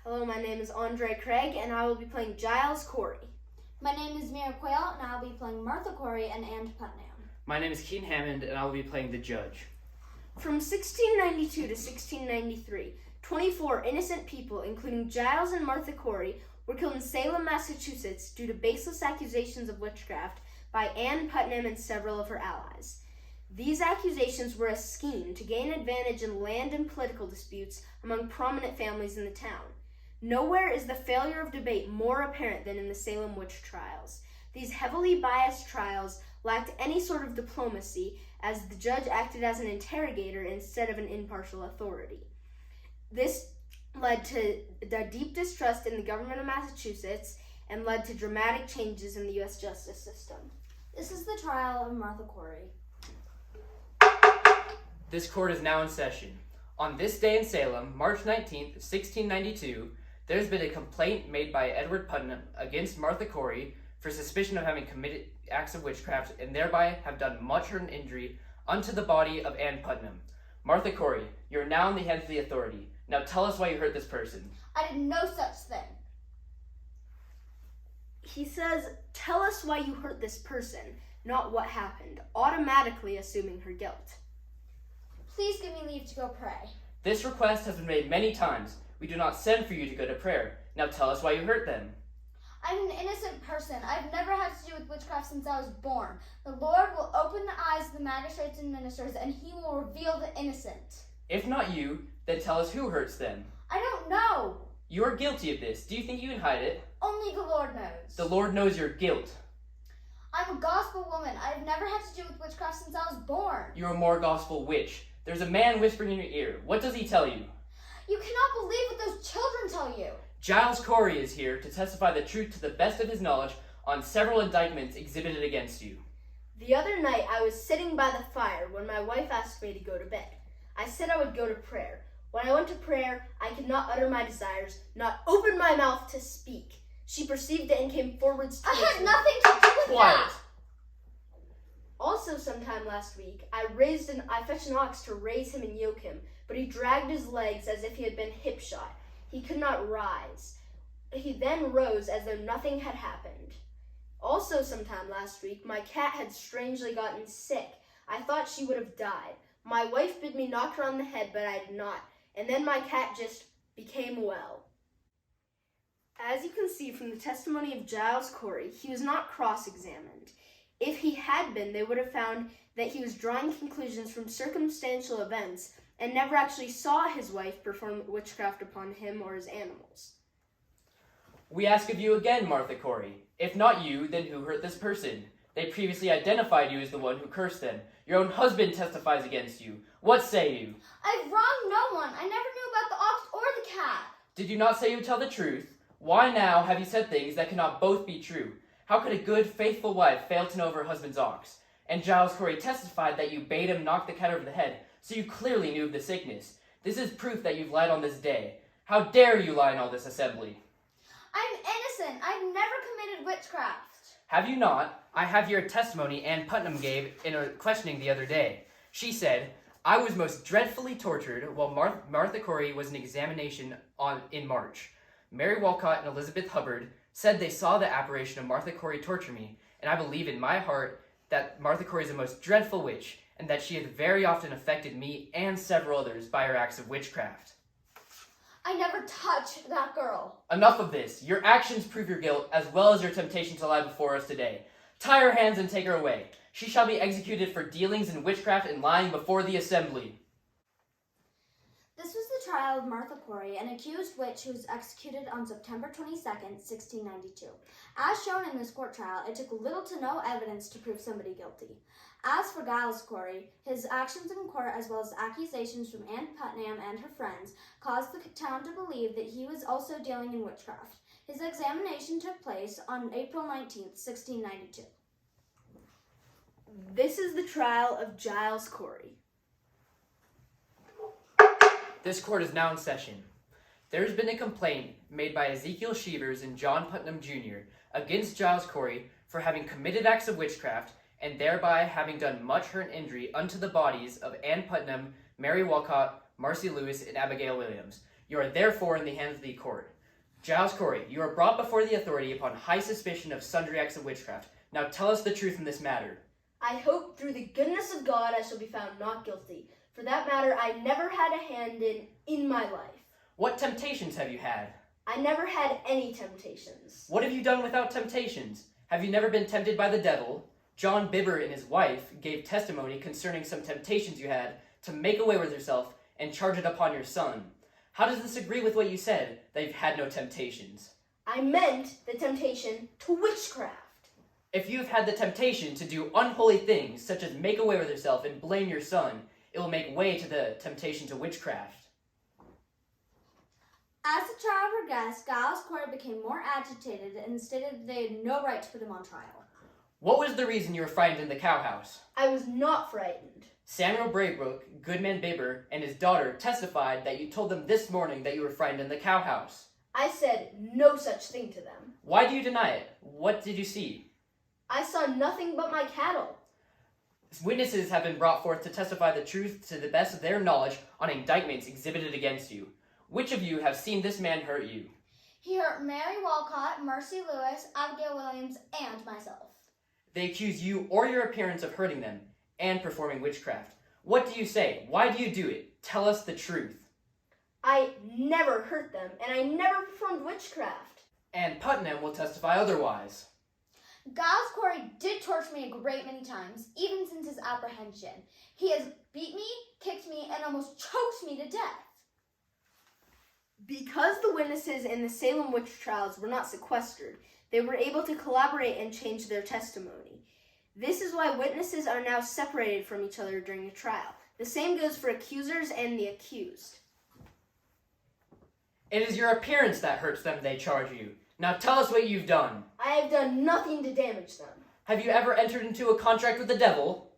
Hello, my name is Andre Craig, and I will be playing Giles Corey. My name is Mira Quayle, and I'll be playing Martha Corey and Ann Putnam. My name is Keen Hammond, and I will be playing the judge. From 1692 to 1693, 24 innocent people, including Giles and Martha Corey, were killed in Salem, Massachusetts due to baseless accusations of witchcraft by Ann Putnam and several of her allies. These accusations were a scheme to gain advantage in land and political disputes among prominent families in the town. Nowhere is the failure of debate more apparent than in the Salem witch trials. These heavily biased trials lacked any sort of diplomacy, as the judge acted as an interrogator instead of an impartial authority. This led to the deep distrust in the government of Massachusetts and led to dramatic changes in the U.S. justice system. This is the trial of Martha Corey. This court is now in session. On this day in Salem, March 19th, 1692, there's been a complaint made by Edward Putnam against Martha Corey for suspicion of having committed acts of witchcraft and thereby have done much hurt and injury unto the body of Ann Putnam. Martha Corey, you are now in the hands of the authority. Now tell us why you hurt this person. I did no such thing. He says, tell us why you hurt this person, not what happened, automatically assuming her guilt. Please give me leave to go pray. This request has been made many times. We do not send for you to go to prayer. Now tell us why you hurt them. I'm an innocent person. I've never had to do with witchcraft since I was born. The Lord will open the eyes of the magistrates and ministers, and he will reveal the innocent. If not you, then tell us who hurts them. I don't know. You are guilty of this. Do you think you can hide it? Only the Lord knows. The Lord knows your guilt. I'm a gospel woman. I've never had to do with witchcraft since I was born. You're a more gospel witch. There's a man whispering in your ear. What does he tell you? You cannot believe what those children tell you. Giles Corey is here to testify the truth to the best of his knowledge on several indictments exhibited against you. The other night, I was sitting by the fire when my wife asked me to go to bed. I said I would go to prayer. When I went to prayer, I could not utter my desires, not open my mouth to speak. She perceived it and came forwards towards me. I had nothing to do with Quiet. that. Also, sometime last week, I fetched an ox to raise him and yoke him, but he dragged his legs as if he had been hip shot. He could not rise. He then rose as though nothing had happened. Also, sometime last week, my cat had strangely gotten sick. I thought she would have died. My wife bid me knock her on the head, but I did not, and then my cat just became well. As you can see from the testimony of Giles Corey, he was not cross-examined. If he had been, they would have found that he was drawing conclusions from circumstantial events and never actually saw his wife perform witchcraft upon him or his animals. We ask of you again, Martha Corey. If not you, then who hurt this person? They previously identified you as the one who cursed them. Your own husband testifies against you. What say you? I've wronged no one. I never knew about the ox or the cat. Did you not say you would tell the truth? Why now have you said things that cannot both be true? How could a good, faithful wife fail to know of her husband's ox? And Giles Corey testified that you bade him knock the cat over the head, so you clearly knew of the sickness. This is proof that you've lied on this day. How dare you lie in all this assembly? I'm innocent. I've never committed witchcraft. Have you not? I have your testimony Ann Putnam gave in a questioning the other day. She said, I was most dreadfully tortured while Martha Corey was in examination in March. Mary Walcott and Elizabeth Hubbard said they saw the apparition of Martha Corey torture me, and I believe in my heart that Martha Corey is a most dreadful witch, and that she has very often affected me and several others by her acts of witchcraft. I never touched that girl. Enough of this. Your actions prove your guilt, as well as your temptation to lie before us today. Tie her hands and take her away. She shall be executed for dealings in witchcraft and lying before the assembly. This was the trial of Martha Corey, an accused witch who was executed on September 22nd, 1692. As shown in this court trial, it took little to no evidence to prove somebody guilty. As for Giles Corey, his actions in court as well as accusations from Ann Putnam and her friends caused the town to believe that he was also dealing in witchcraft. His examination took place on April 19th, 1692. This is the trial of Giles Corey. This court is now in session. There has been a complaint made by Ezekiel Shevers and John Putnam Jr. against Giles Corey for having committed acts of witchcraft and thereby having done much hurt and injury unto the bodies of Ann Putnam, Mary Walcott, Marcy Lewis, and Abigail Williams. You are therefore in the hands of the court. Giles Corey, you are brought before the authority upon high suspicion of sundry acts of witchcraft. Now tell us the truth in this matter. I hope through the goodness of God I shall be found not guilty. For that matter, I never had a hand in my life. What temptations have you had? I never had any temptations. What have you done without temptations? Have you never been tempted by the devil? John Bibber and his wife gave testimony concerning some temptations you had to make away with yourself and charge it upon your son. How does this agree with what you said, that you've had no temptations? I meant the temptation to witchcraft. If you have had the temptation to do unholy things, such as make away with yourself and blame your son, it will make way to the temptation to witchcraft. As the trial progressed, Giles Corey became more agitated and stated they had no right to put him on trial. What was the reason you were frightened in the cowhouse? I was not frightened. Samuel Braybrook, Goodman Bibber, and his daughter testified that you told them this morning that you were frightened in the cowhouse. I said no such thing to them. Why do you deny it? What did you see? I saw nothing but my cattle. Witnesses have been brought forth to testify the truth to the best of their knowledge on indictments exhibited against you. Which of you have seen this man hurt you? He hurt Mary Walcott, Mercy Lewis, Abigail Williams, and myself. They accuse you or your appearance of hurting them and performing witchcraft. What do you say? Why do you do it? Tell us the truth. I never hurt them, and I never performed witchcraft. And Putnam will testify otherwise. Giles Corey did torture me a great many times, even since his apprehension. He has beat me, kicked me, and almost choked me to death. Because the witnesses in the Salem witch trials were not sequestered, they were able to collaborate and change their testimony. This is why witnesses are now separated from each other during a trial. The same goes for accusers and the accused. It is your appearance that hurts them, they charge you. Now tell us what you've done. I have done nothing to damage them. Have you ever entered into a contract with the devil?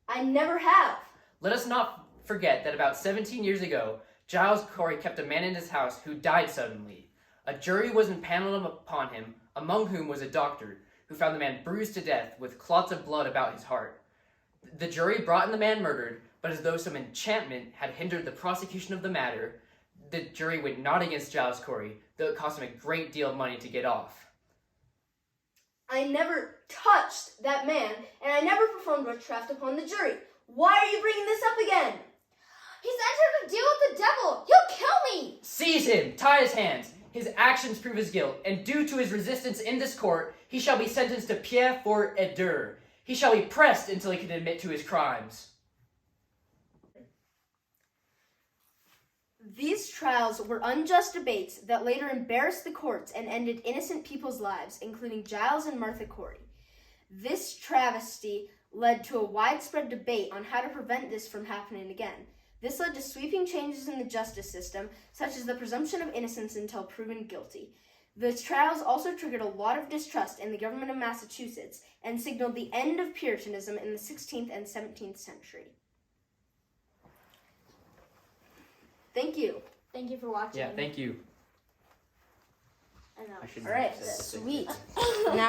I never have. Let us not forget that about 17 years ago, Giles Corey kept a man in his house who died suddenly. A jury was impaneled upon him, among whom was a doctor, who found the man bruised to death with clots of blood about his heart. The jury brought in the man murdered, but as though some enchantment had hindered the prosecution of the matter, the jury went not against Giles Corey, though it cost him a great deal of money to get off. I never touched that man, and I never performed witchcraft upon the jury. Why are you bringing this up again? He's entered a deal with the devil. He'll kill me. Seize him! Tie his hands! His actions prove his guilt, and due to his resistance in this court, he shall be sentenced to pied for aider. He shall be pressed until he can admit to his crimes. These trials were unjust debates that later embarrassed the courts and ended innocent people's lives, including Giles and Martha Corey. This travesty led to a widespread debate on how to prevent this from happening again. This led to sweeping changes in the justice system, such as the presumption of innocence until proven guilty. The trials also triggered a lot of distrust in the government of Massachusetts and signaled the end of Puritanism in the 16th and 17th century. Thank you. Thank you for watching. Yeah, thank you. I know. I should All right, say the same sweet. thing. Now